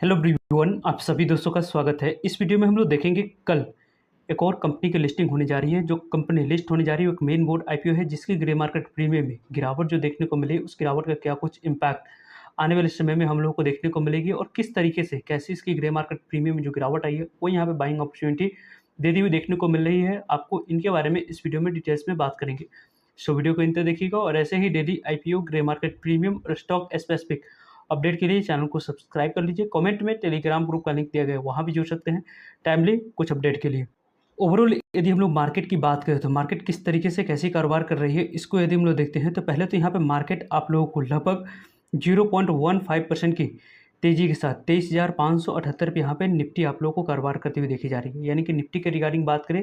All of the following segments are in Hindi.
हेलो एवरीवन, आप सभी दोस्तों का स्वागत है। इस वीडियो में हम लोग देखेंगे कल एक और कंपनी की लिस्टिंग होने जा रही है। जो कंपनी लिस्ट होने जा रही है एक मेन बोर्ड आईपीओ है, जिसकी ग्रे मार्केट प्रीमियम में गिरावट जो देखने को मिली, उस गिरावट का क्या कुछ इम्पैक्ट आने वाले समय में हम लोगों को देखने को मिलेगी और किस तरीके से कैसे इसकी ग्रे मार्केट प्रीमियम में जो गिरावट आई है वो यहाँ पे बाइंग अपॉर्चुनिटी देती हुई देखने को मिल रही है। आपको इनके बारे में इस वीडियो में डिटेल्स में बात करेंगे। सो वीडियो को इंत देखिएगा और ऐसे ही daily IPO, grey market premium और स्टॉक स्पेसिफिक अपडेट के लिए चैनल को सब्सक्राइब कर लीजिए। कमेंट में टेलीग्राम ग्रुप का लिंक दिया गया है, वहाँ भी जुड़ सकते हैं टाइमली कुछ अपडेट के लिए। ओवरऑल यदि हम लोग मार्केट की बात करें तो मार्केट किस तरीके से कैसी कारोबार कर रही है, इसको यदि हम लोग देखते हैं तो पहले तो यहाँ पे मार्केट आप लोगों को लगभग 0.15% की तेजी के साथ 23,578 पे यहाँ पे निफ्टी आप लोगों को कारोबार करते हुए देखी जा रही है। यानी कि निफ्टी के रिगार्डिंग बात करें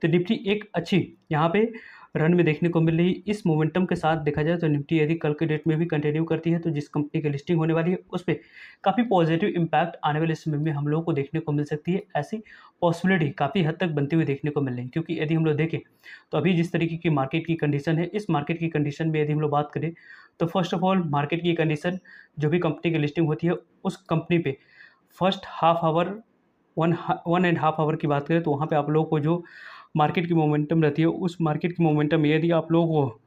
तो निफ्टी एक अच्छी यहाँ पे रन में देखने को मिल रही है। इस मोमेंटम के साथ देखा जाए तो निफ्टी यदि कल के डेट में भी कंटिन्यू करती है तो जिस कंपनी की लिस्टिंग होने वाली है उस पर काफ़ी पॉजिटिव इम्पैक्ट आने वाले समय में हम लोगों को देखने को मिल सकती है। ऐसी पॉसिबिलिटी काफ़ी हद तक बनती हुई देखने को मिल रही है, क्योंकि यदि हम लोग देखें तो अभी जिस तरीके की मार्केट की कंडीशन है, इस मार्केट की कंडीशन में यदि हम लोग बात करें तो फर्स्ट ऑफ ऑल मार्केट की कंडीशन, जो भी कंपनी की लिस्टिंग होती है उस कंपनी पे first half hour, one and half hour की बात करें तो वहाँ पे आप लोगों को जो मार्केट की मोमेंटम रहती है, उस मार्केट की मोमेंटम में यदि आप लोगों को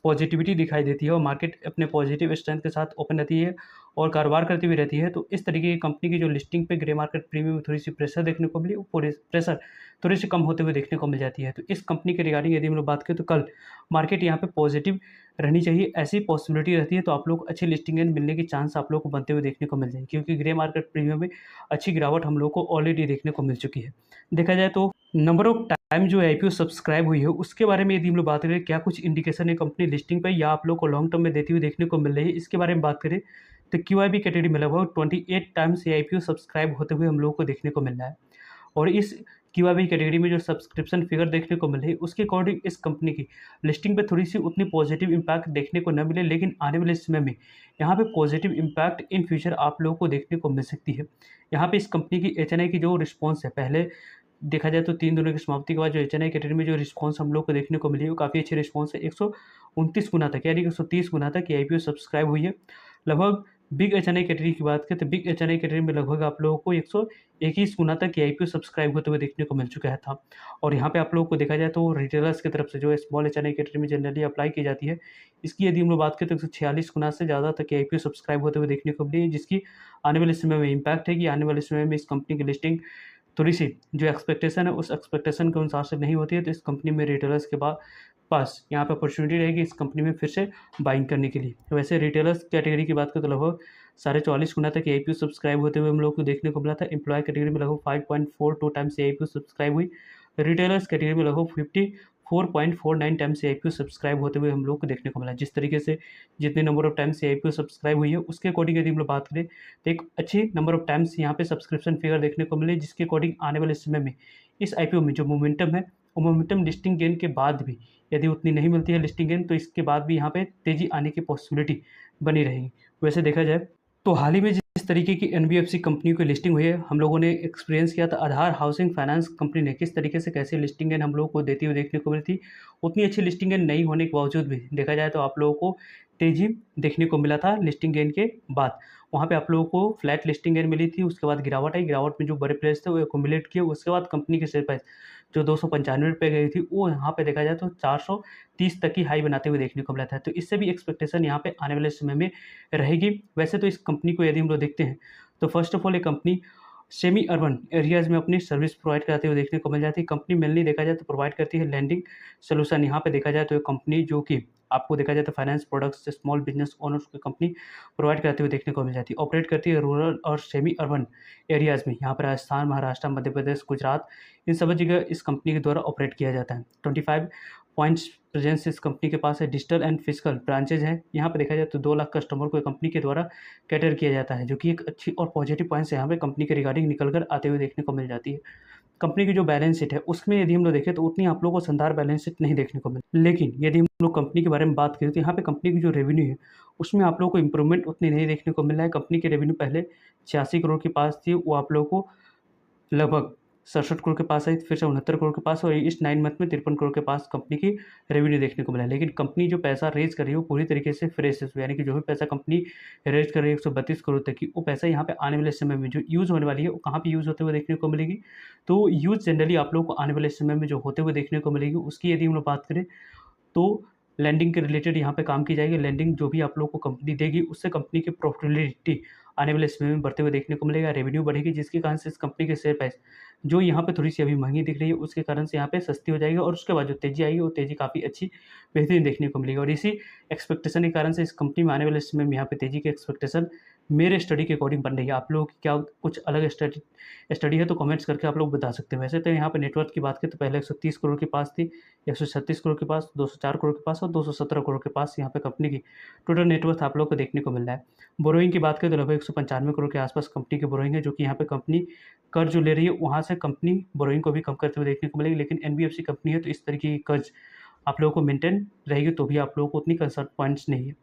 पॉजिटिविटी दिखाई देती है और मार्केट अपने पॉजिटिव स्ट्रेंथ के साथ ओपन रहती है और कारोबार करती हुई रहती है, तो इस तरीके की कंपनी की जो लिस्टिंग पे ग्रे मार्केट प्रीमियम में थोड़ी सी प्रेशर देखने को मिली, वो प्रेशर थोड़ी सी कम होते हुए देखने को मिल जाती है। तो इस कंपनी के रिगार्डिंग यदि हम लोग बात करें तो कल मार्केट यहाँ पे पॉजिटिव रहनी चाहिए, ऐसी पॉसिबिलिटी रहती है। तो आप लोग अच्छी लिस्टिंग एंड मिलने की चांस आप लोग को बनते हुए देखने को मिल जाएगी, क्योंकि ग्रे मार्केट प्रीमियम में अच्छी गिरावट हम लोग को ऑलरेडी देखने को मिल चुकी है। देखा जाए तो नंबर ऑफ टाइम जो आईपीओ सब्सक्राइब हुई है उसके बारे में यदि हम लोग बात करें, क्या कुछ इंडिकेशन है कंपनी लिस्टिंग पे या आप लोग को लॉन्ग टर्म में देती हुई देखने को मिल रही है, इसके बारे में बात करें तो क्यूआईबी कैटेगरी में लगभग 28 टाइम्स आईपीओ सब्सक्राइब होते हुए हम लोगों को देखने को मिल रहा है। और इस क्यूआईबी कैटेगरी में जो सब्सक्रिप्शन फिगर देखने को मिले उसके अकॉर्डिंग इस कंपनी की लिस्टिंग पे थोड़ी सी उतनी पॉजिटिव इम्पैक्ट देखने को न मिले, लेकिन आने वाले समय में यहाँ पे पॉजिटिव इम्पैक्ट इन फ्यूचर आप लोगों को देखने को मिल सकती है। यहाँ पे इस कंपनी की एचएनआई की जो रिस्पॉन्स है, पहले देखा जाए तो 3 दिनों की समाप्ति के बाद जो एचएनआई कैटेगरी में जो रिस्पॉन्स हम लोग को देखने को मिली है वो काफ़ी अच्छी रिस्पॉन्स है। 129 गुना तक, यानी कि 130 गुना तक ये आईपीओ सब्सक्राइब हुई है। लगभग बिग एचएनआई कैटेगरी की बात करें तो बिग एचएनआई कैटेगरी में लगभग आप लोगों को 121 गुना तक ये आईपीओ सब्सक्राइब होते हुए देखने को मिल चुका है था। और यहाँ पे आप लोगों को देखा जाए तो रिटेलर्स की तरफ से जो स्मॉल एचएनआई कैटेगरी में जनरली अप्लाई की जाती है, इसकी यदि हम लोग बात करें तो 146 गुना से ज़्यादा तक ये आईपीओ सब्सक्राइब होते हुए देखने को मिली है, जिसकी आने वाले समय में इम्पैक्ट है कि आने वाले समय में इस कंपनी की लिस्टिंग थोड़ी सी जो एक्सपेक्टेशन है उस एक्सपेक्टेशन के अनुसार से नहीं होती है, तो इस कंपनी में रिटेलर्स के पास यहाँ पे अपॉर्चुनिटी रहेगी इस कंपनी में फिर से बाइंग करने के लिए। वैसे रिटेलर्स कैटेगरी की बात करें तो लगभग 44.5 गुना तक आईपीओ सब्सक्राइब होते हुए हम लोग को देखने को मिला था। एम्प्लॉय कैटेगरी में लगभग 5.42 टाइम्स आईपीओ सब्सक्राइब हुई। रिटेलर्स कैटेगरी में लगभग 54.49 टाइम्स आईपीओ सब्सक्राइब होते हुए हम लोग को देखने को मिला। जिस तरीके से जितने number of times IPO subscribe हुई है उसके अकॉर्डिंग यदि हम लोग बात करें तो एक अच्छी नंबर ऑफ टाइम्स यहाँ पे सब्सक्रिप्शन फिगर देखने को मिले, जिसके अकॉर्डिंग आने वाले समय में इस आईपीओ में जो मोमेंटम है वो मोमेंटम लिस्टिंग गेन के बाद भी यदि उतनी नहीं मिलती है लिस्टिंग गेन, तो इसके बाद भी यहाँ पे तेज़ी आने की पॉसिबिलिटी बनी रहेगी। वैसे देखा जाए तो हाल ही में जिस तरीके की एनबीएफसी कंपनी की लिस्टिंग हुई है, हम लोगों ने एक्सपीरियंस किया था आधार हाउसिंग फाइनेंस कंपनी ने किस तरीके से कैसे लिस्टिंग गेन हम लोगों को देती हुई देखने को मिली थी। उतनी अच्छी लिस्टिंग गेन नहीं होने के बावजूद भी देखा जाए तो आप लोगों को तेज़ी देखने को मिला था लिस्टिंग गेन के बाद। वहाँ पे आप लोगों को फ्लैट लिस्टिंग गेन मिली थी, उसके बाद गिरावट आई, गिरावट में जो बड़े प्लेयर्स थे वो एकोमुलेट किए, उसके बाद कंपनी के शेयर प्राइस जो 295 रुपये गई थी वो यहाँ पे देखा जाए तो 430 तक की हाई बनाते हुए देखने को मिला था। तो इससे भी एक्सपेक्टेशन यहाँ पे आने वाले समय में रहेगी। वैसे तो इस कंपनी को यदि हम लोग देखते हैं तो फर्स्ट ऑफ ऑल ये कंपनी सेमी अर्बन एरियाज़ में अपनी सर्विस प्रोवाइड कराते हुए देखने को मिल जाती है। कंपनी मेनली देखा जाए तो प्रोवाइड करती है लैंडिंग सोल्यूशन। यहाँ पे देखा जाए तो ये कंपनी जो कि आपको देखा जाए तो finance products small business owners की कंपनी प्रोवाइड करते हुए देखने को मिल जाती है। ऑपरेट करती है रूरल और सेमी अर्बन एरियाज़ में, यहाँ पर राजस्थान, महाराष्ट्र, मध्य प्रदेश, गुजरात, इन सभी जगह इस कंपनी के द्वारा ऑपरेट किया जाता है। 25 पॉइंट्स प्रेजेंस इस कंपनी के पास है। डिजिटल एंड फिजिकल ब्रांचेज हैं। यहाँ पर देखा जाए तो 2 लाख कस्टमर को कंपनी के द्वारा कैटर किया जाता है, जो कि एक अच्छी और पॉजिटिव पॉइंट्स यहाँ पे कंपनी के रिगार्डिंग निकल कर आते हुए देखने को मिल जाती है। कंपनी की जो बैलेंस शीट है उसमें यदि हम लोग देखें तो उतनी आप लोगों को शानदार बैलेंस शीट नहीं देखने को मिली, लेकिन यदि हम लोग कंपनी के बारे में बात करें तो यहाँ पे कंपनी की जो रेवेन्यू है उसमें आप लोगों को इंप्रूवमेंट उतनी नहीं देखने को मिल रहा है। कंपनी की रेवेन्यू पहले 86 करोड़ के पास थी, वो आप लोगों को लगभग 67 करोड़ के पास आई, फिर से 69 करोड़ के पास, और इस 9 मंथ में 53 करोड़ के पास कंपनी की रेवेन्यू देखने को मिला है। लेकिन कंपनी जो पैसा रेज कर रही है वो पूरी तरीके से फ्रेश है, यानी कि जो भी पैसा कंपनी रेज कर रही है 132 करोड़ तक की, वो पैसा यहाँ पे आने वाले समय में जो यूज़ होने वाली है वो कहाँ पे यूज़ होते हुए देखने को मिलेगी। तो यूज़ जनरली आप लोगों को आने वाले समय में जो होते हुए देखने को मिलेगी, उसकी यदि हम लोग बात करें तो लैंडिंग के रिलेटेड यहाँ पे काम की जाएगी। लैंडिंग जो भी आप लोगों को कंपनी देगी, उससे कंपनी की प्रॉफिटेबिलिटी आने वाले समय में बढ़ते हुए देखने को मिलेगा, रेवेन्यू बढ़ेगी, जिसके कारण से इस कंपनी के शेयर प्राइस जो यहाँ पे थोड़ी सी अभी महंगी दिख रही है, उसके कारण से यहाँ पे सस्ती हो जाएगी, और उसके बाद जो तेज़ी आएगी वो तेज़ी काफ़ी अच्छी बेहतरीन देखने को मिलेगी। और इसी एक्सपेक्टेशन के कारण से इस कंपनी में आने वाले समय में यहाँ पे तेज़ी की एक्सपेक्टेशन मेरे स्टडी के अकॉर्डिंग बन रही है। आप लोगों की क्या कुछ अलग स्टडी है तो कमेंट्स करके आप लोग बता सकते हैं। वैसे तो यहाँ पे नेटवर्थ की बात करें तो पहले 130 करोड़ के पास थी, 136 करोड़ के पास, 204 करोड़ के पास और 217 करोड़ के पास यहाँ पे कंपनी की टोटल नेटवर्थ आप लोग को देखने को मिल रहा है। बोरोइंग की बात करें तो लगभग 195 करोड़ के आसपास कंपनी की बोरोइंग है, जो कि यहाँ पे कंपनी कर्ज जो ले रही है वहाँ से कंपनी बोरोइंग को भी कम करते हुए देखने को मिलेगी। लेकिन एनबीएफसी कंपनी है तो इस तरीके की कर्ज आप लोगों को मेंटेन रहेगी, तो भी आप लोगों को उतनी कंसर्न पॉइंट्स नहीं है।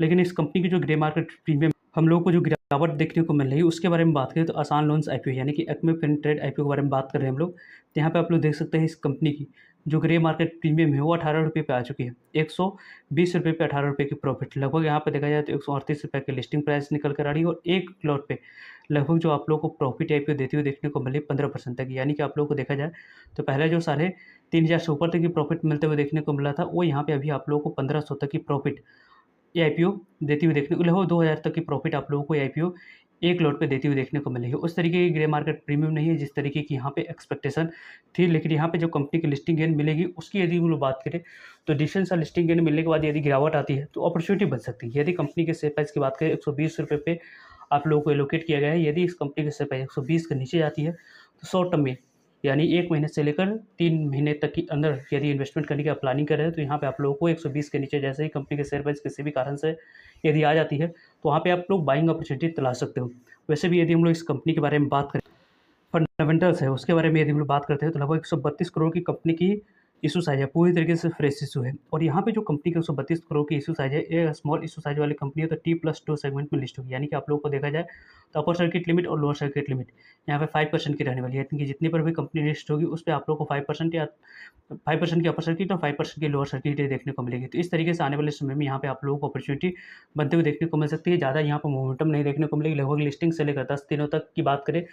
लेकिन इस कंपनी की जो ग्रे मार्केट प्रीमियम हम लोगों को जो गिरावट देखने को मिल रही है उसके बारे में बात करें तो आसान लोन्स आईपीओ यानी कि एक्मे फिनट्रेड आईपीओ के बारे में बात कर रहे हैं हम लोग। तो यहाँ पे आप लोग देख सकते हैं इस कंपनी की जो ग्रे मार्केट प्रीमियम है वो 18 रुपये पे आ चुकी है। 120 रुपये पे 18 रुपये की प्रॉफिट, लगभग यहाँ पे देखा जाए तो 138 रुपये की लिस्टिंग प्राइस निकल कर आ रही है, और एक प्लॉट पे लगभग जो आप लोगों को प्रॉफिट आईपीओ देती हुई देखने को मिली 15% तक। यानी कि आप लोगों को देखा जाए तो पहले जो 3,500 से ऊपर तक की प्रॉफिट मिलते हुए देखने को मिला था, वो यहाँ पे अभी आप लोगों को 1,500 तक की प्रॉफिट ये आईपीओ देती हुई देखने को, लगभग 2,000 तक की प्रॉफिट आप लोगों को ये आईपीओ एक लॉट पे देती हुई देखने को मिलेगी। उस तरीके की ग्रे मार्केट प्रीमियम नहीं है जिस तरीके की यहाँ पे एक्सपेक्टेशन थी। लेकिन यहाँ पे जो कंपनी की लिस्टिंग गेन मिलेगी उसकी यदि हम लोग बात करें तो डिसेंट सा लिस्टिंग गेन मिलने के बाद यदि गिरावट आती है तो अपॉर्चुनिटी बन सकती है। यदि कंपनी के शेयर प्राइस की बात करें 120 रुपये पे आप लोगों को एलोकेट किया गया है, यदि इस कंपनी के शेयर प्राइस 120 के नीचे जाती है तो शॉर्ट टर्म में यानी 1 महीने से लेकर 3 महीने तक के अंदर यदि इन्वेस्टमेंट करने की आप प्लानिंग कर रहे हैं तो यहाँ पे आप लोगों को 120 के नीचे जैसे ही कंपनी के शेयर प्राइस किसी भी कारण से यदि आ जाती है तो वहाँ पे आप लोग बाइंग अपॉर्चुनिटी तलाश सकते हो। वैसे भी यदि हम लोग इस कंपनी के बारे में बात करें, फंडामेंटल्स है उसके बारे में यदि हम लोग बात करते हैं तो लगभग 132 करोड़ की कंपनी की इशू साइज है, पूरी तरीके से फ्रेश इशू है। और यहाँ पे जो कंपनी की 132 करोड़ की इशू साइज है, ये स्मॉल इशू साइज वाली कंपनी है तो T+2 सेगमेंट में लिस्ट होगी। यानी कि आप लोगों को देखा जाए तो अपर सर्किट लिमिट और लोअर सर्किट लिमिट यहाँ पे 5% की रहने वाली है, क्योंकि जितनी पर भी कंपनी लिस्ट होगी उस पर आप लोगों को 5% या 5% की अपर सर्किट और 5% की लोअर सर्किट देखने को मिलेगी। तो इस तरीके से आने वाले समय में यहाँ पे आप लोगों को अपॉर्चुनिटी बनते हुए देखने को मिल सकती है। ज़्यादा यहाँ पर मोमेंटम नहीं देखने को मिलेगी। लगभग लिस्टिंग से लेकर 10 दिनों तक की बात करें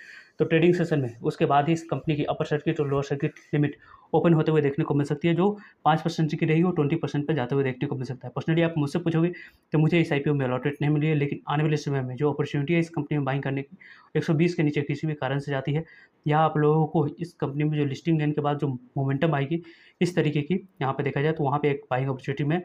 तो ट्रेडिंग सेशन में उसके बाद ही इस कंपनी की अपर सर्किट और लोअर सर्किट लिमिट ओपन होते हुए देखने को मिल सकती है, जो 5% की रहेगी वो 20% पर जाते हुए देखने को मिल सकता है। पर्सनली आप मुझसे पूछोगे तो मुझे इस आईपीओ में अलॉटेड नहीं मिली है, लेकिन आने वाले समय में जो अपॉर्चुनिटी है इस कंपनी में बाइंग करने की 120 के नीचे किसी भी कारण से जाती है, या आप लोगों को इस कंपनी में जो लिस्टिंग लेने के बाद जो मोमेंटम आएगी इस तरीके की यहाँ पे देखा जाए तो वहाँ पे एक बाइंग अपॉर्चुनिटी में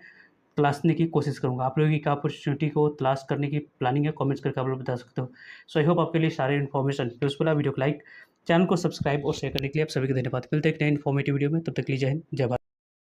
तलाशने की कोशिश करूँगा। आप लोगों की क्या अपॉर्चुनिटी को तलाश करने की प्लानिंग है, कमेंट्स करके आप लोग बता सकते हो। सो आई होप आपके लिए सारे इन्फॉर्मेशन यूजफुल है। वीडियो को लाइक, चैनल को सब्सक्राइब और शेयर करने के लिए आप सभी को धन्यवाद। मिलते हैं एक नए इन्फॉर्मेटिव वीडियो में, तब तक के लिए जय हिंद, जय भारत।